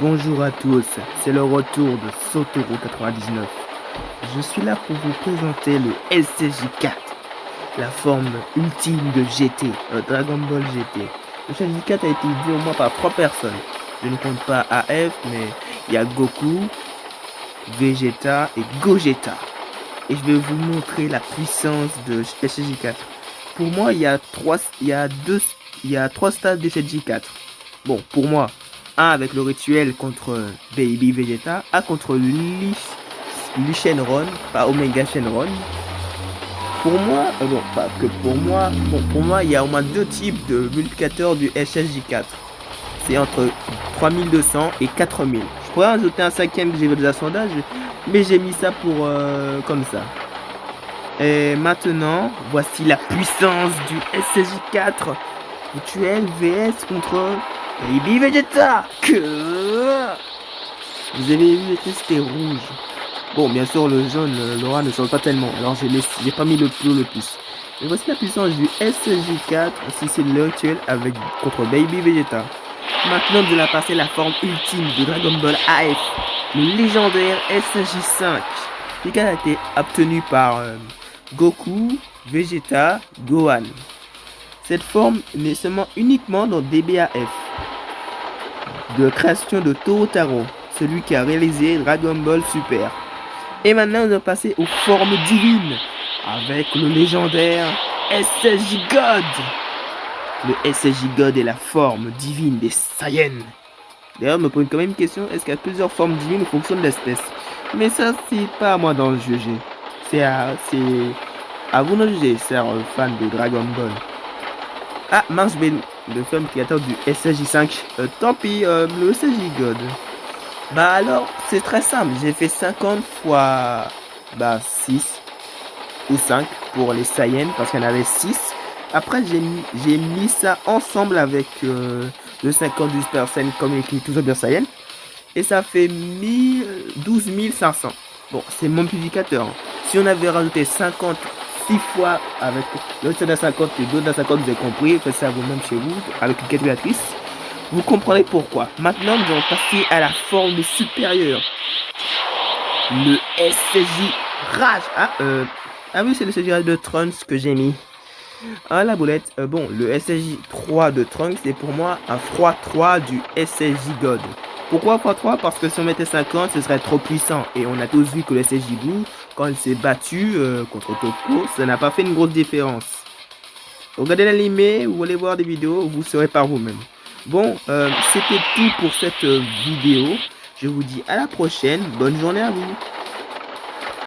Bonjour à tous, c'est le retour de Sotoro 99. Je suis là pour vous présenter le SSJ4, la forme ultime de GT, Dragon Ball GT. Le SSJ4 a été dit au moins par 3 personnes. Je ne compte pas AF, mais il y a Goku, Vegeta et Gogeta. Et je vais vous montrer la puissance de SSJ4. Pour moi, il y a 3 stades de SSJ4. Bon, pour moi, un avec le rituel contre Baby Vegeta, un contre Lee Shenron, pas Omega Shenron. Pour moi, bon, pas que pour moi, il y a au moins 2 types de multiplicateurs du SSJ4. C'est entre 3200 et 4000. Je pourrais ajouter un 5ème que j'ai vu dans un sondage, mais j'ai mis ça pour comme ça. Et maintenant, voici la puissance du SSJ4 rituel VS contre Baby Vegeta. Vous avez vu l'électricité rouge. Bon, bien sûr, le jaune, l'aura ne change pas tellement. Alors, j'ai pas mis le plus. Mais voici la puissance du SSJ4. Si c'est le rituel avec contre Baby Vegeta. Maintenant, de la passer la forme ultime de Dragon Ball AF, le légendaire SSJ5, qui a été obtenu par Goku, Vegeta, Gohan. Cette forme n'est seulement uniquement dans DBAF, de création de Torotaro, celui qui a réalisé Dragon Ball Super. Et maintenant, on va passer aux formes divines, avec le légendaire SSJ God. Le SSJ God est la forme divine des Saiyans. D'ailleurs, me pose quand même une question, est-ce qu'il y a plusieurs formes divines en fonction de l'espèce? Mais ça, c'est pas à moi d'en juger. C'est à vous de juger, chers fans de Dragon Ball. Ah, mince, le film créateur du SSJ5. Tant pis, le SSJ God. Bah alors, c'est très simple. J'ai fait 50 fois 6 ou 5 pour les Saiyans parce qu'il y en avait 6. Après, j'ai mis ça ensemble avec le 50 du Super Saiyan comme écrit tout Super Saiyan. Et ça fait 12 500. Bon, c'est mon multiplicateur. Si on avait rajouté 50 6 fois avec l'autre d'un 50 et l'autre d'un 50, vous avez compris, faites ça vous-même chez vous avec une calculatrice. Vous comprendrez pourquoi. Maintenant, nous allons passer à la forme supérieure. Le SSJ Rage. Ah oui, c'est le SSJ Rage de Trunks que j'ai mis. Ah la boulette. Bon, le SSJ 3 de Trunks, c'est pour moi un froid 3 du SSJ God. Pourquoi froid 3? Parce que si on mettait 50, ce serait trop puissant. Et on a tous vu que le SSJ Blue, quand il s'est battu contre Toko, ça n'a pas fait une grosse différence. Regardez l'animé, vous allez voir des vidéos, vous saurez par vous-même. Bon, c'était tout pour cette vidéo. Je vous dis à la prochaine. Bonne journée à vous.